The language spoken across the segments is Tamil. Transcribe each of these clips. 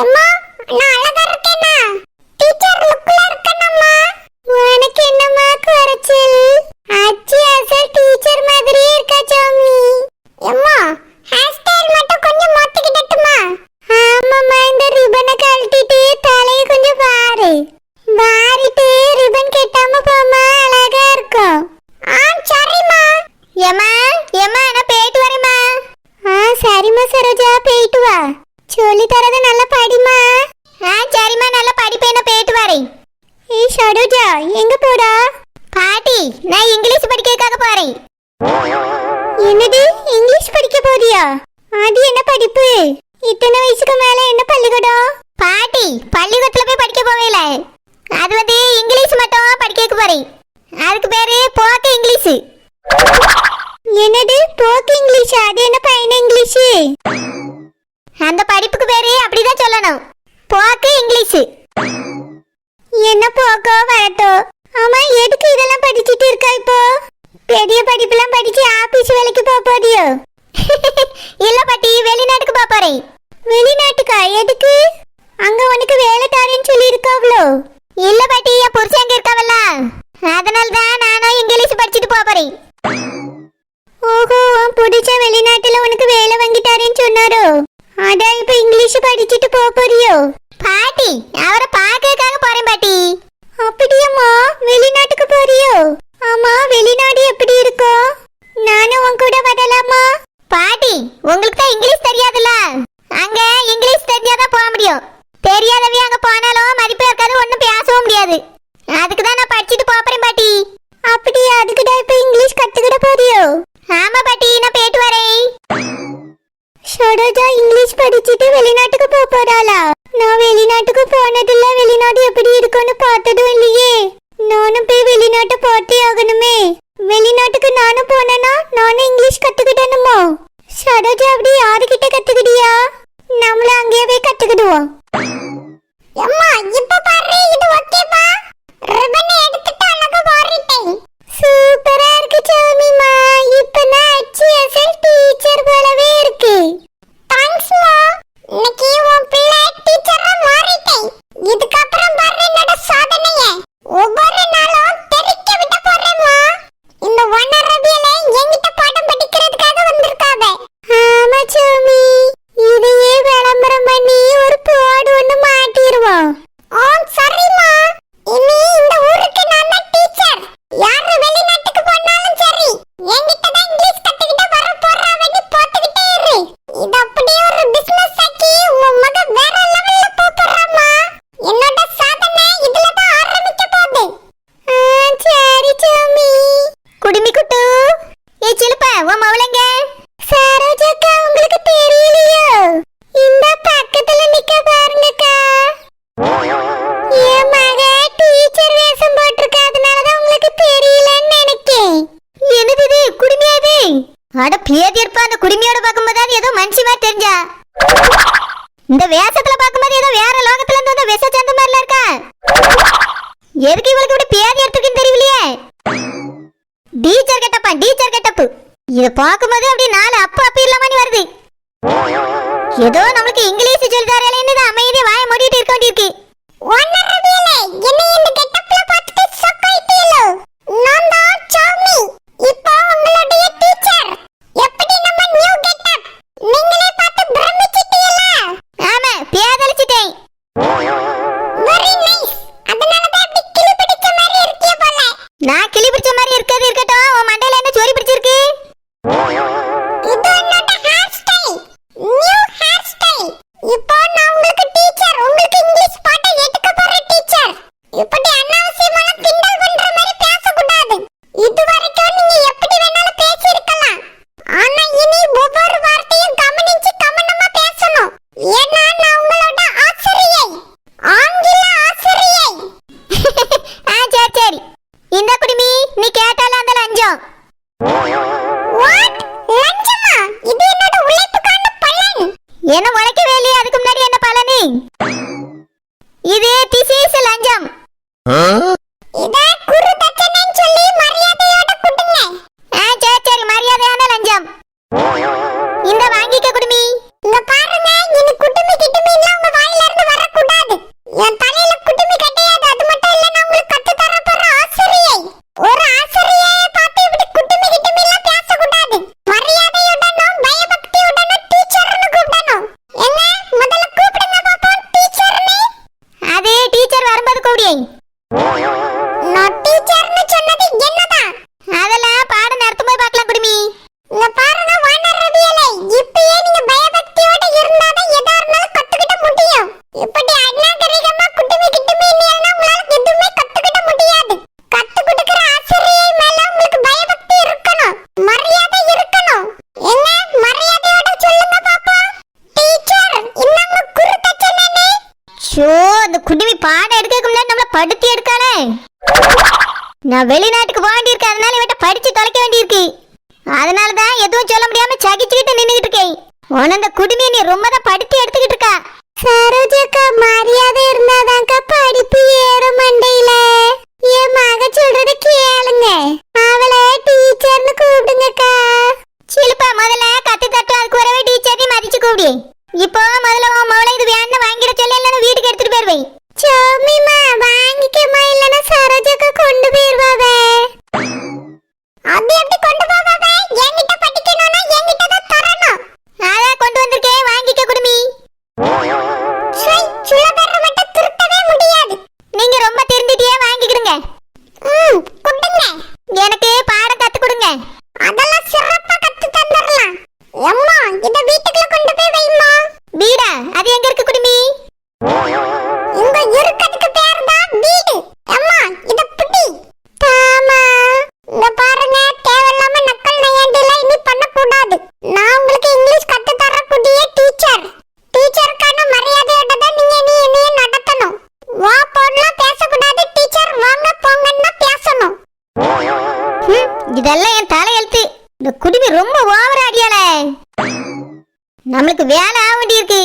அம்மா நான் அழகா இருக்கேனா? டீச்சர் லுக்ல இருக்கேனம்மா. உனக்கு என்னம்மா குறைச்சல்? அச்சி அசல் டீச்சர் மாதிரியே இருக்கா சாமி. அம்மா ஹேர் ஸ்டைல் மட்டும் கொஞ்சம் மாத்திக்கிட்டட்டுமா? ஆமாம்மா, இந்த ரிப்பனை கழட்டிட்டு தலையை கொஞ்சம் பாரு. வாரிட்டு ரிப்பன் கட்டாம போமா, அழகா இருக்கும். சரிம்மா. ஏம்மா ஏம்மா நான் போயிட்டு வரேம்மா. சரிம்மா சரோஜா, போயிட்டு வா. சொல்லி தரத நல்லா படிமா. சரிம்மா, நல்லா படிப்பேன், நான் போயிட்டு வரேன். ஏய் சரோஜா, எங்க போறா? பாட்டி, நான் இங்கிலீஷ் படிக்கிறதுக்காக போறேன். என்னது, இங்கிலீஷ் படிக்க போறியா? அது என்ன படிப்பு? இத்தனை வயசுக்கு மேல என்ன பள்ளிக்கூடம்? பாட்டி, பள்ளிக்கூடத்துல போய் படிக்க போவேல, அது வந்து இங்கிலீஷ் மட்டும் படிக்க போறேன். அதுக்கு பேரு போக்க இங்கிலீஷ். என்னது போக்க இங்கிலீஷ்? அது என்ன பையன இங்கிலீஷ்? அந்த படிப்புக்கு பேரு அப்படிதான் சொல்லணும், போக்க இங்கிலீஷ். என்ன போக்கோ வரட்டோ. ஆமா, எதுக்கு இதெல்லாம் படிச்சிட்டு இருக்கா இப்போ? பெரிய படிப்புலாம் படிச்சு ஆபீஸ் வேலைக்கு போக போறியோ? இல்ல பாட்டி, வெளிநாட்டுக்கு போக போறேன். வெளிநாட்டுக்கா? எதுக்கு? அங்க உனக்கு வேலை தரேன்னு சொல்லி இருக்காவளோ? இல்ல பாட்டி, என் புருஷன் அங்க இருக்காவல்ல, அதனாலதான் நானும் இங்கிலீஷ் படிச்சுட்டு போறேன். ஓஹோ, புடிச்ச வெளிநாட்டுல உனக்கு வேலை வாங்கி தரேன்னு சொன்னாரோ, அதான் இப்ப இங்கிலீஷ் படிச்சுட்டு போறியோ? பாட்டி, அவரை பார்க்கறதுக்காக போறேன் பாட்டி. அப்படியாம்மா, வெளிநாட்டுக்கு போறியோ? ஆமா, வெளிநாடு எப்படி இருக்கும்? நானும் உன் கூட வரலாமா? பாட்டி, உங்களுக்கு தான் இங்கிலீஷ் தெரியாதுல்ல, அங்க இங்கிலீஷ் தெரிஞ்சாதான் போக முடியும். தெரியாதவே அங்க போனாலும் மதிப்பே இருக்காது, ஒன்னும் பேசவும் முடியாது. அதுக்கு தான் நான் படிச்சுட்டு போறேன் பாட்டி. அப்படியா? அதுக்குதான் இப்ப இங்கிலீஷ் கத்துக்கிட போறியோ? ஆமா பாட்டி, நான் போயிட்டு வரேன். சரோஜா இங்கிலீஷ் படிச்சுட்டு வெளிநாட்டுக்கு போறாளா? நான் வெளிநாட்டுக்கு போனதில்ல, வெளிநாடு எப்படி இருக்கும்னு பார்த்ததும் இல்லையே. நானும் போய் வெளிநாட்டு போட்டே ஆகணுமே. வெளிநாட்டுக்கு நானும் போனேன்னா நானும் இங்கிலீஷ் கத்துக்கிட்டணுமோ? சரோஜா, அப்படி யாருக்கிட்ட கத்துக்கிட்டியா? நம்மள அங்கேயே போய் கத்துக்கிடுவோம். அம்மா இப்ப பாரு, இது ஓகேவா? ரிப்பன் எடுத்துட்டு அழகா வாரிட்டேன். சூப்பரா இருக்கு சாமிமா. இப்ப நான் அச்சி அசல் டீச்சர் போலவே இருக்கு. தேங்க்ஸ்மா. இன்னைக்கு உன் பிள்ளை டீச்சரா மாறிட்டேன். இதுக்கு அப்புறம் பாரு என்னோட சாதனையை. ஒவ்வொரு நாளும் தெரிக்க விட போறேம்மா. இந்த ஒன்னரபியல என்கிட்ட பாடம் படிக்கிறதுக்காக வந்திருக்காங்க. ஆமா சாமி, இதையே விளம்பரம் பண்ணி ஒரு போர்டு ஒண்ணு மாட்டிடுவோம். சரிம்மா. இனி இந்த ஊருக்கு நான் தான் டீச்சர். யாரு வெளிநாட்டுக்கு போனாலும் சரி, என்கிட்ட தான் இங்கிலீஷ் கத்துக்கிட்ட வர போறாவன்னு போட்டுக்கிட்டே இரு. இது அப்படியே ஒரு பிசினஸ் ஆக்கி உன் மக வேற லெவல்ல போறாமா. என்னோட சாதனை இதுல தான் ஆரம்பிக்க போகுது. சரி சாமி. குடுமி குட்டு, ஏய் சிலுப்பா, உன் மவளங்க? சரோஜாக்கா, உங்களுக்கு தெரியலையோ? இந்த பக்கத்துல நிக்க பாருங்கக்கா. என் மக டீச்சர் வேஷம் போட்டிருக்கா, அதனாலதான் உங்களுக்கு தெரியலன்னு நினைக்கேன். என்னது இது, குடுமியா இது? அட பேதி இருப்பா, அந்த குடுமியோட பார்க்கும்போது ஏதோ மனுஷி மாதிரி தெரிஞ்சா. இந்த வேஷத்துல பார்க்கும்போது ஏதோ வேற லோகத்துல இருந்து வந்த விஷ சேர்ந்த மாதிரில இருக்கா. எதுக்கு இவளுக்கு இப்படி பேதி எடுத்துருக்குன்னு தெரியலையே. டீச்சர் கெட்டப்பா, டீச்சர் கெட்டப்பு. இத பார்க்கும்போது அப்படி நாலு அப்பா அப்பி இல்லாம வருது. ஏதோ நம்மளுக்கு இங்கிலீஷ் சொல்லி தரலன்னு தான் அமைதியா வாயை மூடிட்டு இருக்க வேண்டியிருக்கு. ஒன்னரபியலே, என்ன இந்த கெட்டப்ல பார்த்துட்டு ஷாக் ஆயிட்டீங்களோ? நான் தான் சாமி, இப்போ உங்களுடைய டீச்சர். எப்படி நம்ம நியூ கெட்டப்? நீங்களே பார்த்து பிரமிச்சிட்டீங்களா? ஆமா, பேதலிச்சிட்டேன். Very nice. அதனால தான் அப்படி கிளி பிடிச்ச மாதிரி இருக்கியே போல. நான் கிளி பிடிச்ச மாதிரி இருக்கிறது இருக்கட்டும், உன் மண்டையில என்ன சோரி பிடிச்சிருக்கு? இது என்னோட hair style, new hair style. இப்போ நான் உங்களுக்கு டீச்சர், உங்களுக்கு இங்கிலீஷ் பாடம் இன்னங்க குருத்தச்சனே. ஷோ அந்த குடிமி பாடம் எடுக்கக்கு முன்னாடி நம்மள படுத்தி எடுக்கானே. நான் வெளிநாட்டுக்கு போக வேண்டியிருக்கு, அதனால இவட்ட படிச்சு தொலைக்க வேண்டியிருக்கு. அதனால தான் எதுவும் சொல்ல முடியாம சகிச்சுக்கிட்டு நின்னுகிட்டு இருக்கேன். உன அந்த குடிமி நீ ரொம்ப தான் படுத்தி எடுத்துக்கிட்டு இருக்கா. சரோஜாக்கா மரியாதை இருந்தாதான்க்கா படிப்பு ஏற மண்டையில. என் மக சொல்றத கேளுங்க, அவளை டீச்சர்னு கூப்பிடுங்கக்கா. சிலுப்பா முதல்ல கத்து தட்டு, அதுக்கு வரவே டீச்சர் மதிச்சு கூப்பிடு. இப்போ முதல்ல உன் மவளை இது வேணும் வாங்கிட சொல்லி இல்லைன்னா வீட்டுக்கு எடுத்துட்டு போயிருவேன். சோமிமா வாங்கிக்கமா, இல்லைன்னா சரோஜாக்கா கொண்டு போயிருவாவே. அப்படி எப்படி கொண்டு போவாவே? என்கிட்ட படிக்கணும்னா என்கிட்ட தான் தரணும். அதான் கொண்டு வந்திருக்கேன், வாங்கிக்க குடுமி. சுலபர மட்டும் திருத்தவே முடியாது. நீங்க ரொம்ப திருந்திட்டியே, வாங்கிக்கிடுங்க. கொடுங்க, எனக்கு பாடம் கத்து கொடுங்க. அதெல்லாம் சிறப்பா கத்து தந்துறலாம். அம்மா இத வீட்டுக்குள்ள கொண்டு போய் வைம்மா. வீடா? அது எங்க இருக்கு குடுமி? இங்க இருக்கதுக்கு பேர் தான் வீடு. அம்மா இத புடி. தாமா இங்க பாருங்க, தேவையில்லாம நக்கல் நையாண்டில இனி பண்ண கூடாது. நான் உங்களுக்கு இங்கிலீஷ் கத்து தரக்கூடிய டீச்சர். டீச்சருக்கான மரியாதையோட தான் நீங்க என்னைய நடத்தணும். வா போன்லாம் பேசக்கூடாது, டீச்சர் வாங்க போங்கன்னா பேசணும். இதெல்லாம் என் தலையெழுத்து. இந்த குடிமி ரொம்ப ஓவர் அடியாளே. நம்மளுக்கு வேலை ஆக வேண்டியிருக்கு.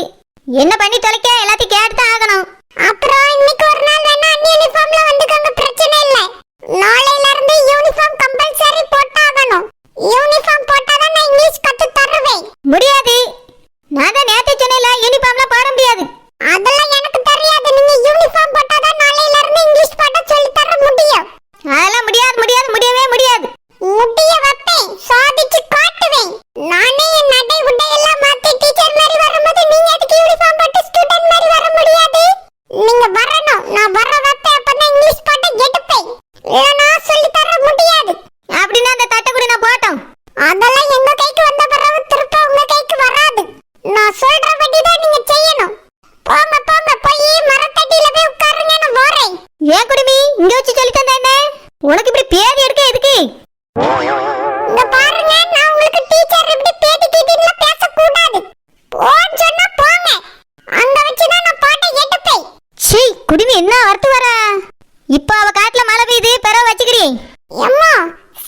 என்ன பண்ணி தொலைக்க எல்லாத்தையும் கேட்டுதான் ஆகணும். அப்புறம் இன்னைக்கு ஒரு நாள் வேணா அன்னி யூனிஃபார்ம்ல வந்துக்கங்க, பிரச்சனை இல்லை. நாளையில இருந்து யூனிஃபார்ம் கம்பல்சரி போட்டாகணும். யூனிஃபார்ம் போட்டாதான் நான் இங்கிலீஷ் கத்து தருவேன். முடியாது, நான் தான் நேத்தே சொன்னேன்ல யூனிஃபார்ம்ல போட முடியாது. அதெல்லாம் எனக்கு தெரியாது. நீங்க யூனிஃபார்ம் போட்டாதான் நாளையில இருந்து இங்கிலீஷ் பாட சொல்லி தர முடியும். அதெல்லாம் முடியாது முடியாது, முடியவே முடியாது. முடிய வைப்பேன், சாதிச்சு காட்டுவேன். நானே என் நடை உடை எல்லாம் மாத்தி டீச்சர் மாதிரி வரும்போது நீங்க அதுக்கு யூனிஃபார்ம் போட்டு ஸ்டூடண்ட் மாதிரி வர முடியாது. நீங்க வரணும், நான் வர வைப்பேன். அப்பதான் இங்கிலீஷ் பாட எடுப்பேன். இல்லனா சொல்லி தர முடியாது. அப்படினா அந்த தட்டை கூட நான் போட்டோம். அதெல்லாம் எங்க கைக்கு வந்த பிறகு திருப்ப உங்க கைக்கு வராது. நான் சொல்றபடி தான் நீங்க செய்யணும். போங்க போங்க, போய் மரத்தடியில போய் உட்காருங்க, நான் வரேன். ஏன் குடுமி இங்க வச்சு சொல்லி தந்தேனே? உனக்கு இப்படி பேர் எடுக்க எதுக்கு? இங்க பாருங்க, நான் உங்களுக்கு டீச்சர் இப்படி பேட்டி கீட்டில பேச கூடாது. போன்னு சொன்னா போங்க. அங்க வச்சு தான் நான் பாட்டை எடுப்பேன். சீ குடுமி என்ன அர்த்தம் வர? இப்போ அவ காட்டுல மழை பெய்யுது, பெற வச்சுக்கிறேன். அம்மா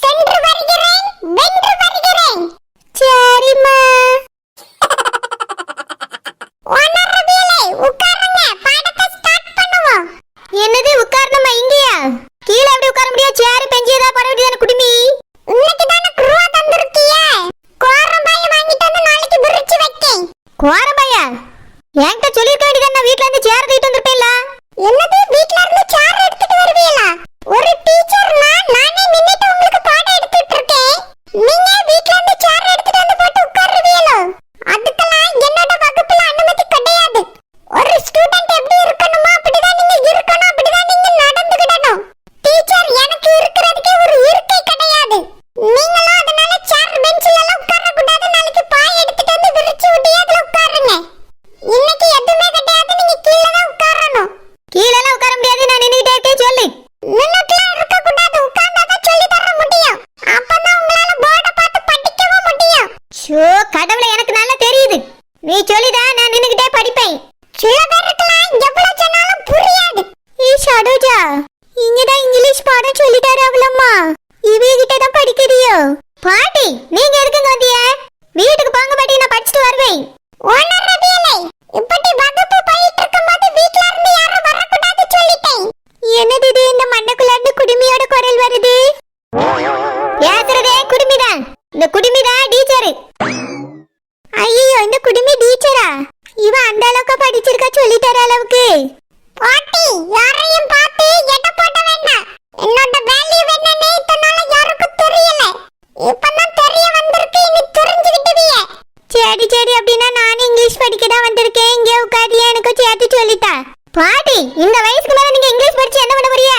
சென்று வருகிறேன், வென்று வருகிறேன். சரிம்மா. ஓனரபியலே உட்காருங்க, பாடத்தை ஸ்டார்ட் பண்ணுவோம். என்னது உட்காரணுமா? இங்கயா? கீழ எப்படி உட்கார முடியும்? சேர் பெஞ்சி ஏதாவது போட வேண்டியதான குடுமி? இன்னைக்கு தான குருவா தந்திருக்கியே. கோரம்பாய வாங்கிட்டு வந்து நாளைக்கு விரிச்சு வைக்கேன். கோரம்பாயா? என்கிட்ட சொல்லிருக்க வேண்டியதான, நான் வீட்ல இருந்து சேர் எடுத்துட்டு வந்திருப்பேன்ல. என்னது வீட்ல இருந்து சேர் எடுத்துட்டு வருவீங்களா? ஒரு டீச்சர்னா நானே நின்னுட்டு உங்களுக்கு பாடம் எடுத்துட்டு இருக்கேன். நீங்க வீட்ல இருந்து சேர் எடுத்துட்டு வந்து போட்டு உட்காருவீங்களோ? அதுக்கெல்லாம் என்னோட வகுப்புல அனுமதி கிடையாது. ஒரு ஸ்டூடண்ட் எப்படி இருக்கணுமோ அப்படிதான் நீங்க இருக்கணும், அப்படிதான் நீங்க நடந்துக்கிடணும். டீச்சர் எனக்கு இருக்கிறதுக்கே ஒரு இருக்கை கிடையாது. நீங்களும் அதனால சேர் பெஞ்சில எல்லாம் உட்கார கூடாது. நாளைக்கு பாய் எடுத்துட்டு வந்து விரிச்சு விட்டு அதுல உட்காருங்க. இன்னைக்கு எதுவுமே கிடையாது, நீங்க கீழ தான் உட்காரணும். கீழ எல்லாம் உட்கார முடியாது, நான் நின்னுட்டே இருக்கேன். சொல்லு. நின்னுட்டலாம் இருக்க கூடாது, உட்கார்ந்தா தான் சொல்லி தர முடியும். அப்பதான் உங்களால போர்ட பார்த்து படிக்கவும் முடியும். ஷோ கடவுளே, எனக்கு நல்லா தெரியுது. நீ சொல்லிதா நான் நின்னுகிட்டே படிப்பேன். சில பேருக்குலாம் எவ்வளவு சொன்னாலும் புரியாது. சரோஜா இங்கதான் இங்கிலீஷ் பாடம் சொல்லி தரவளம்மா. இவகிட்ட தான் படிக்கிறியோ? பாட்டி நீங்க எதுக்குங்க வந்திய? வீட்டுக்கு போங்க பாட்டி, நான் படிச்சுட்டு வருவேன். ஓனர் ரபியலே இப்படி வகுப்பு போயிட்டு இருக்கும்போது வீட்ல இருந்து யாரும் வரக்கூடாது சொல்லிட்டேன். என்னது இது, இந்த மண்ணுக்குள்ள இருந்து குடுமியோட குரல் வருது? ஏத்துறதே குடுமிதான். இந்த குடுமிதான் டீச்சர். ஐயோ இந்த குடுமி டீச்சரா? இவ அந்த அளவுக்கு படிச்சிருக்கா சொல்லி தர அளவுக்கு? பாட்டி யாரையும் பார்த்து எடை போட வேண்டாம். என்னோட வேல்யூ என்னன்னு இத்தனால யாருக்கும் தெரியல. இப்பதான் தெரிய வந்திருக்கு, இனி தெரிஞ்சுக்கிட்டுவிய. சரி சரி, அப்படின்னா நான் இங்கிலீஷ் படிக்க தான் வந்திருக்கேன். இங்கே உட்காரியா, எனக்கு சேர்த்து சொல்லிட்டா. பாட்டி இந்த வயசுக்கு மேல நீங்க இங்கிலீஷ் படிச்சு என்ன பண்ண போறீங்க?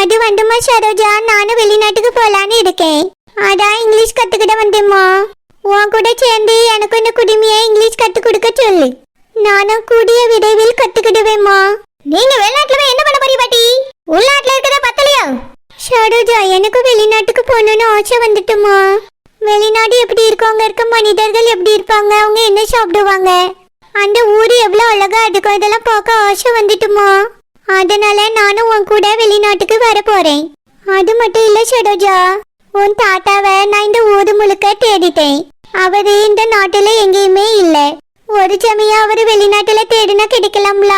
அது வந்துமா சரோஜா, நானும் வெளிநாட்டுக்கு போலான்னு இருக்கேன். அதான் இங்கிலீஷ் கத்துக்கிட்ட வந்தேம்மா. உன் கூட சேர்ந்து எனக்கு இந்த குடுமையை இங்கிலீஷ் கத்து கொடுக்க சொல்லு. நானும் கூடிய விரைவில் கத்துக்கிடுவேம்மா. நீங்க வெளிநாட்டுல என்ன பண்ண போறீங்க பாட்டி? உள்நாட்டுல இருக்கதே பத்தலையா? சரோஜா எனக்கு வெளிநாட்டுக்கு போகணும்னு ஆசை வந்துட்டுமா. வெளிநாடு எப்படி இருக்கும், அங்க இருக்க மனிதர்கள் எப்படி இருப்பாங்க, அவங்க என்ன சாப்பிடுவாங்க, அந்த ஊர் எவ்வளவு அழகா இருக்கும், இதெல்லாம் பார்க்க ஆசை வந்துட்டுமா. அதனால நானும் உன் கூட வெளிநாட்டுக்கு வர போறேன். அது மட்டும் இல்ல சரோஜா, உன் தாத்தாவை நான் இந்த ஊரு முழுக்க தேடிட்டேன். அவரு இந்த நாட்டுல எங்கேயுமே இல்ல. ஒரு சமயம் அவரு வெளிநாட்டுல தேடினா கிடைக்கலாம்ல.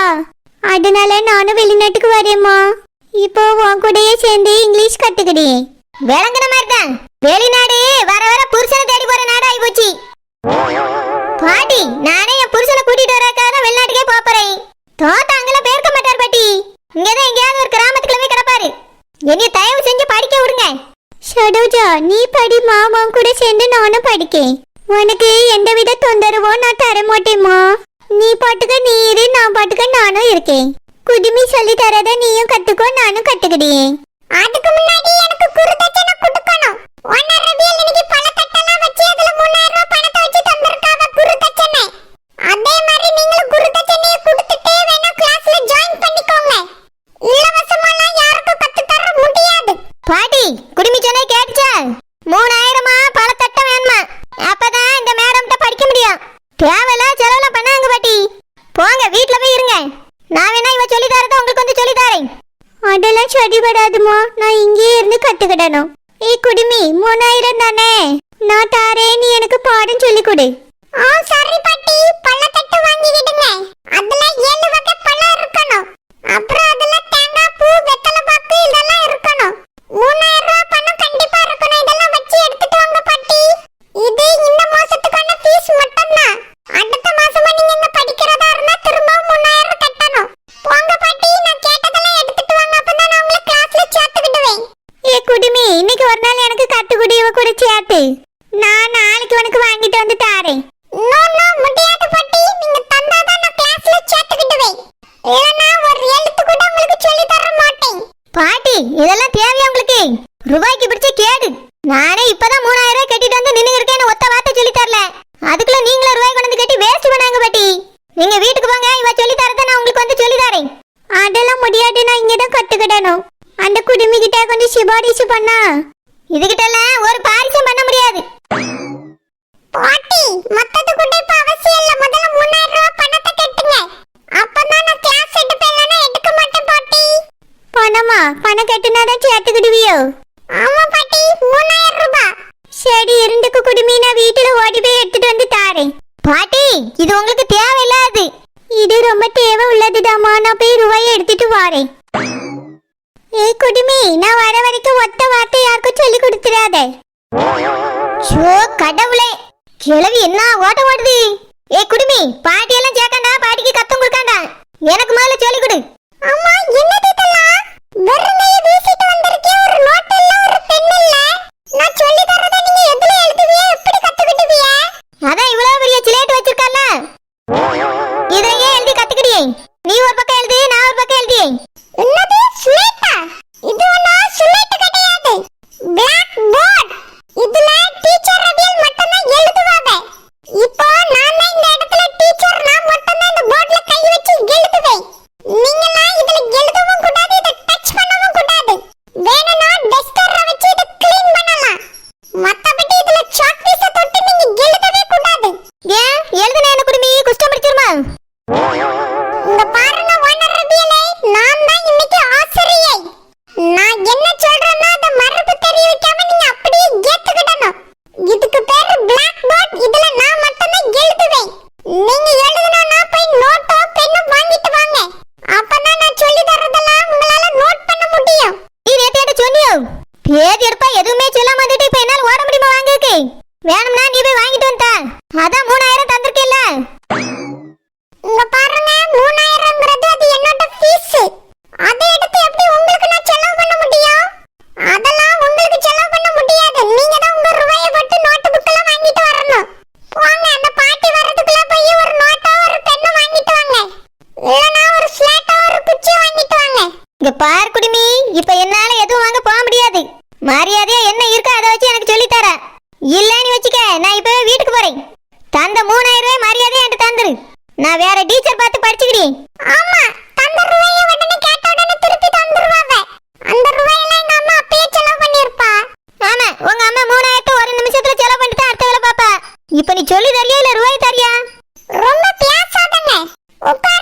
அதனால நானும் வெளிநாட்டுக்கு வரேம்மா. இப்போ உன் கூடயே சேர்ந்து இங்கிலீஷ் கத்துக்கிட்டேன். விளங்குன மாதிரி தான். வெளிநாடு வர வர புருஷனை தேடி போற நாடு ஆகி போச்சு. பாட்டி, நானே என் புருஷனை கூட்டிட்டு வரக்காக தான் வெளிநாட்டுக்கே போறேன். தோத்த அங்கெல்லாம் பேர்க்க மாட்டார் பாட்டி. இங்கதான் எங்கேயாவது ஒரு கிராமத்துக்குள்ள போய் கிடப்பாரு. என்னைய தயவு செஞ்சு படிக்க விடுங்க. சரோஜா, நீ படிமா, உன் கூட சேர்ந்து நானும் படிக்கேன். உனக்கு எந்தவித தொந்தரவும் நான் தர மாட்டேம்மா. நீ பாட்டுக்க நீ இரு, நான் பாட்டுக்க நானும் இருக்கேன். குடுமி சொல்லி தரத நீயும் கத்துக்கோ, நானும் கத்துக்கிட்டேன். அதுக்கு முன்னாடி எனக்கு குருதட்சணை கொடுக்கணும். ஒன்னர் ரபியல் இன்னைக்கு பல தட்டெல்லாம் வச்சு அதுல 3000 ரூபாய் பணத்தை வச்சு தந்திருக்காங்க குருதட்சணை. அதே மாதிரி நீங்களும் குருதட்சணையை கொடுத்துட்டே வேணா கிளாஸ்ல ஜாயின் பண்ணிக்கோங்க. இலவசமாலாம் யாருக்கும் கத்து தர முடியாது. பாட்டி, குடுமி சொன்ன கேட்டுச்சா? 3000 பல தட்டை வேணுமா? அப்பதான் இந்த மேடம்கிட்ட படிக்க முடியும். தேவையில்ல செலவுலாம் பண்ணாங்க பாட்டி. போங்க, வீட்டுல போய் இருங்க. நான் வேணா இவ சொல்லி தரத உங்களுக்கு வந்து சொல்லி தரேன். அதெல்லாம் சரிபடாதுமா, நான் இங்கே இருந்து கத்துக்கிடணும். குடுமி 3000 தானே, நான் தாரேன். நீ எனக்கு பாடம் சொல்லி கொடு. சரி பாட்டி, பழத்தட்டு வாங்கிக்கிடுங்க. அதுல 7 வகை பழம் இருக்கணும். அப்புறம் அதுல தேங்காய் பூ, வெத்தலை பாக்கு இதெல்லாம் இருக்கணும். 3000 ரூபாய் பணம் கண்டிப்பா இருக்கணும். இதெல்லாம் வச்சு எடுத்துட்டு வாங்க பாட்டி. இது இந்த மாசத்துக்கான ஃபீஸ் மட்டும்தான். அடுத்த மாசமா நீங்க இங்க படிக்கிறதா இருந்தா திரும்ப 3000 கட்டணும். போங்க பாட்டி, நான் கேட்டதெல்லாம் எடுத்துட்டு வாங்க. அப்பதான் நான் உங்களை கிளாஸ்ல சேர்த்துக்கிடுவேன். குடுமி, இன்னைக்கு ஒரு நாள் எனக்கு கத்துக்குடியவ கூட சேர்த்து. நான் நாளைக்கு உனக்கு வாங்கிட்டு வந்து தாரேன். நோ நோ, முடியாது பாட்டி. நீங்க தந்தாதான் நான் கிளாஸ்ல சேர்த்துக்கிடுவேன். இல்லனா ஒரு எழுத்து கூட உங்களுக்கு சொல்லி தர மாட்டேன். பாட்டி, இதெல்லாம் தேவையா உங்களுக்கு? ரூபாய்க்கு பிடிச்ச கேடு. நானே இப்பதான் 3000 ரூபாய் கட்டிட்டு வந்து நின்னு இருக்கேன்னு ஒத்த வார்த்தை சொல்லி தரல. அதுக்குள்ள நீங்களே ரூபாய் கொண்டு வந்து கட்டி வேஸ்ட் பண்ணாங்க பாட்டி. நீங்க வீட்டுக்கு போங்க, இவ சொல்லி தரத நான் உங்களுக்கு வந்து சொல்லி தரேன். அதெல்லாம் முடியாது, நான் இங்கதான் கத்துக்கிடணும். அந்த குடுமி கிட்ட கொஞ்சம் சிபாரிசு பண்ணா. இதுகிட்டலாம் ஒரு பாரிசம் பண்ண முடியாது. பாட்டி, மத்ததுக்குள்ள இப்ப அவசியம் இல்ல. முதல்ல 3000 ரூபாய் பணத்தை கட்டுங்க. அப்பதான் நான் கிளாஸ் எடுப்பேன், இல்லனா எடுக்க மாட்டேன் பாட்டி. பணமா? பணம் கட்டுனாதான் சேர்த்துக்கிடுவியோ? ஆமா பாட்டி, 3000 ரூபாய். சரி, இருந்துக்கு குடுமி, நான் வீட்டுல ஓடி போய் எடுத்துட்டு வந்து தாரேன். பாட்டி, இது உங்களுக்கு தேவையில்லாது. இது ரொம்ப தேவை உள்ளதுதாமா, நான் போய் ரூபாயை எடுத்துட்டு வாரேன். குடுமி, நான் வர வரைக்கும் ஒத்த வார்த்தை யாருக்கும் சொல்லி கொடுத்துடாத. சோ கடவுளே, கிழவி என்ன ஓட்ட ஓடுது. குடுமி, பாட்டி எல்லாம் கேட்காண்டா, பாட்டிக்கு கத்தம் கொடுக்காண்டா. எனக்கு முதல்ல சொல்லி கொடு. அம்மா, என்னது இதெல்லாம்? வெறுமைய வீசிட்டு வந்திருக்கே, ஒரு நோட் இல்ல, ஒரு பென் இல்ல. நான் சொல்லி தரத நீங்க எதுல எழுதுவியே, எப்படி கத்துக்கிடுவியே? அதான் இவ்வளவு பெரிய ஸ்லேட் வச்சிருக்கல, இதையே எழுதி கத்துக்கிடியே. நீ ஒரு பக்கம் எழுதி, நான் ஒரு பக்கம் எழுதி. என்னது ஸ்லேட்டா? இது ஒண்ணா ஸ்லேட் கிடையாது, பிளாக் போர்ட். இதுல டீச்சர் ரபியல் மட்டும் தான் எழுதுவாங்க. இப்போ நான் இந்த இடத்துல டீச்சர், நான் மட்டும் தான் இந்த போர்ட்ல கை வச்சு எழுதுவேன். நீங்கலாம் இதுல எழுதவும் கூடாது, இத டச் பண்ணவும் கூடாது. வேணும்னா டஸ்டர்ல வச்சு இத க்ளீன் பண்ணலாம். மத்தபடி இதுல சாக் பீஸ தொட்டு நீங்க எழுதவே கூடாது. ஏன் எழுதுன என்ன குடுமி குஷ்டம் பிடிச்சிருமா? இந்த பாருங்க ஓனர் ரபியலே, நான் தான் இன்னைக்கு ஆசிரியை. நான் என்ன சொல்றேன்னா அத மறுப்பு தெரிவிக்காம நீங்க அப்படியே ஏத்துக்கிடணும். இதுக்கு பேரு பிளாக் போர்ட். இதுல நான் மட்டும் தான் எழுதுவேன். நீங்க எழுதணும்னா போய் நோட்டோ பென்னு வாங்கிட்டு வாங்க. அப்பதான் நான் சொல்லி தரதெல்லாம் உங்களால நோட் பண்ண முடியும். நீ நேத்து சொன்னியோ, பேர் எடுப்பா எதுவுமே சொல்லாம வந்துட்டு இப்ப என்னால ஓட முடியுமா வாங்குறதுக்கு? வேணும்னா நீ போய் வாங்கிட்டு வந்தா. அதான் 3000 தந்திருக்கேல்ல. இங்க பாருங்க, 3000ங்கிறது அது என்னோட ஃபீஸ். அதை எடுத்து எப்படி உங்களுக்கு நான் செலவு பண்ண முடியும்? அதெல்லாம் உங்களுக்கு செலவு பண்ண முடியாது. நீங்க தான் உங்க ரூபாயை போட்டு நோட் புக் எல்லாம் வாங்கிட்டு வரணும். போங்க, அந்த பாட்டி வரதுக்குள்ள போய் ஒரு நோட்டோ ஒரு பென்னு வாங்கிட்டு வாங்க. இல்லனா ஒரு ஸ்லேட்டோ ஒரு குச்சி வாங்கிட்டு வாங்க. இங்க பார் குடுமி, இப்ப என்னால எதுவும் வாங்க போக முடியாது. மரியாதையா என்ன இருக்கோ அதை வச்சு எனக்கு சொல்லி தர. இல்லன்னு வச்சுக்க, நான் இப்பவே வீட்டுக்கு போறேன். தந்த 3000 ரூபாய் மரியாதையா என்கிட்ட தந்துரு. நான் வேற டீச்சர் பார்த்து படிச்சுக்கிறேன். ஆமா, தந்த ரூபாயை உடனே கேட்ட உடனே திருப்பி தந்துருவாங்க. அந்த ரூபாயெல்லாம் எங்க அம்மா அப்பயே செலவு பண்ணிருப்பா. ஆமா, உங்க அம்மா 3000 ஒரு நிமிஷத்துல செலவு பண்ணிட்டு அடுத்த வேலை பாப்பா. இப்ப நீ சொல்லி தரியா இல்ல ரூபாய் தரியா? ரொம்ப பேசாதங்க. உட்காரு